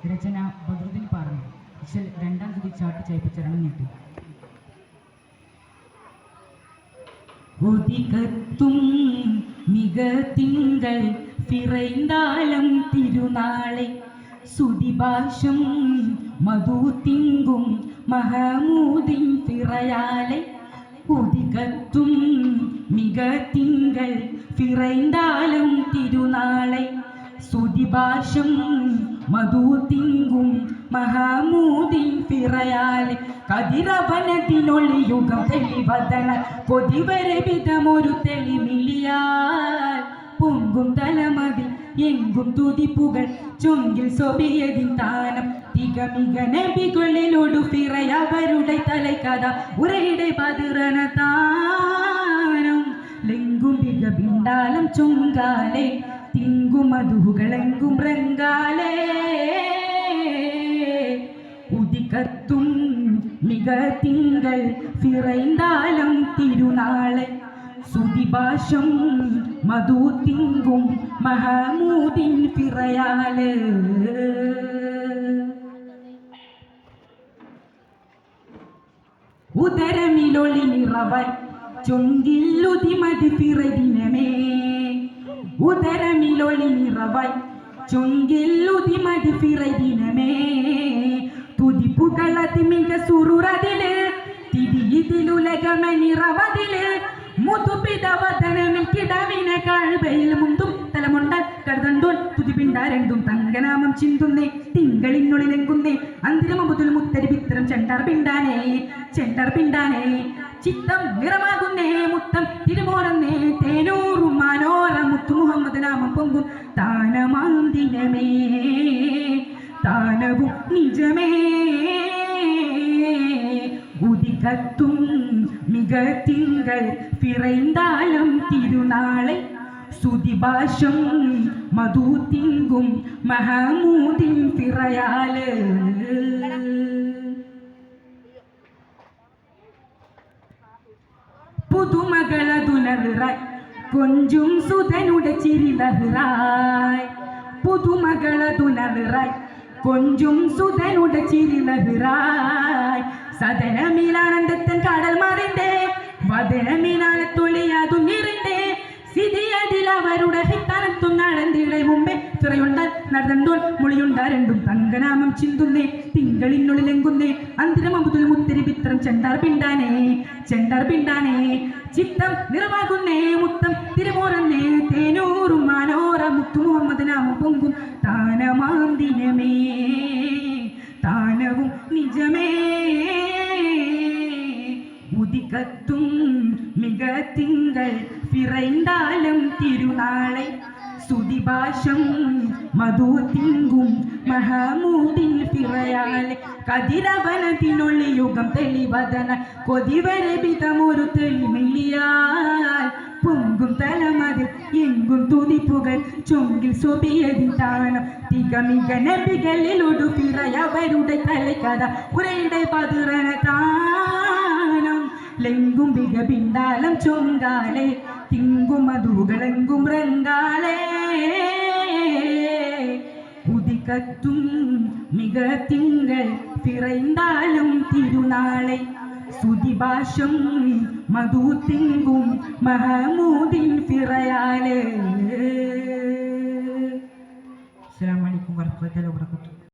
രചന ബദറുദ്ദീൻ പാറമി. ഇശൽ രണ്ടാം കൃതി ചാട്ട് ചായ്പിച്ചരണം നീട്ടി. ഒതികത്തും മിക തിങ്കൾ പിറൈന്താലം തിരുനാളെ സുതിഭാഷം മധു തിങ്കും മഹമൂദിൻ പിറയാലെ ഒതികത്തും മിക തിങ്കൾ പിറൈന്താലം തിരുനാളെ സുതിഭാഷം മധു തിങ്കും മഹമൂദിൻ പിറയാലെ കതിരവനത്തിനൊളിയുഗം തെളിവതന കൊതിവരെ വിധമൊരു തെളിമിളിയാൽ പൊങ്കും തലമതി എങ്കും തുതിപ്പുകൾ ചൊങ്കിൽ സൊബിയതിൻ താനം തികമിക നബികളിലൊടു പിറയവരുടെ തലക്കഥ ഉരയുടെ പതിറന താനം ലെങ്കും മിക ബിണ്ടാലം ചൊങ്കാലെ തിങ്കും മധുകളെങ്കും റങ്കാലേ ഉദികത്തും മിക തിങ്കൾ പിറൈന്താലം തിരുനാളെ സുതിഭാഷം മധു തിങ്കും മഹമൂദിൻ പിറയാല് ഉദരമിലൊളി നിറവായി ചൊങ്കില്ലുതിമതി പിറദിനമേ ഉദരമിലൊളി നിറവായി ചൊങ്കില്ലുതിമതി പിറദിനമേ തുതിപ്പുകളതിമിക സുറുറതില് തിരിയിതിലുലകമനിറവതില് മുതുപിതവദനമിൽ കിടവിനെ കാഴ്വയിൽ മുന്തും തലമുണ്ടാൽ കടതണ്ടോൻ തുതിപിണ്ട രണ്ടും തങ്കനാമം ചിന്തുന്നേ തിങ്കളിനുള്ളിലെങ്കുന്നേ അന്തിരമബുതുൽ മുത്തരി പിത്തരം ചെണ്ടർ പിണ്ടാനേ ചിത്തം നിറമാകുന്നേ മുത്തം തിരുമോറന്നേ തേനൂറും മനോര മുത്തു മുഹമ്മദ് നാമം പൊങ്കും താനമാന്തിനമേ താനവും നിജമേ ഉദികത്തും മിക തിങ്കൾ പിറൈന്താലം തിരുനാളെ സുതിഭാഷം മധു തിങ്കും മഹമൂദിൻ പിറയാല് പുതുമകളതുണറായി കൊഞ്ചും സുധനുടെ ചിരിലഹറായി പുതുമകളതുണറായി കൊഞ്ചും സുധനുടെ ചിരിലഹറായി സദനമിലാനന്ദത്തൻ കടൽ മാറിണ്ടേ വദനമിനാലത്തൊളിയാതു നിറിണ്ടേ സിതിയതിൽ അവരുടെ ഹിത്താനത്തും നടന്നിടെ മുമ്പേ തുറയുണ്ടാൽ നടന്നോൾ മുളിയുണ്ട രണ്ടും തങ്കനാമം ചിന്തുന്നേ തിങ്കളിനുള്ളിലെങ്കുന്നേ അന്തിരമബുതുൽ മുത്തിരി പിത്രം ചെണ്ടാർ പിണ്ടാനേ ചിത്തം നിറവാകുന്നേ മുത്തം തിരുമോറന്നേ തേനൂറും മനോര മുത്തു മുഹമ്മദ് നാമം പൊങ്കും താനമാന്തിനമേ താനവും നിജമേ ഉദികത്തും മിക തിങ്കൾ പിറൈന്താലം തിരുനാളെ സുതിഭാഷം മധു തിങ്കും മഹമൂദിൻ പിറയാലെ കതിരവനത്തിനൊള്ളി യുഗം തെളിവതന കൊതിവരെ വിധമൊരു തെളിമിളിയാൽ പൊങ്കും തലമതിൽ എങ്കും തുതിപ്പുകൾ ചൊങ്കിൽ സൊബിയതിൻ താനം തികമിക നബികളിലൊടു പിറയവരുടെ തലക്കഥ ഉരയുടെ പതിറന താനം ലെങ്കും മിക ബിണ്ടാലം ചൊങ്കാലെ തിങ്കും മധുകളെങ്കും റങ്കാലേ ഉദികത്തും മിക തിങ്കൾ പിറൈന്താലം തിരുനാളെ സുതിഭാഷം മധു തിങ്കും മഹമൂദിൻ പിറയാല്. അസ്സലാമു അലൈക്കും വറഹ്മത്തുള്ളാഹി വബറകാതുഹു.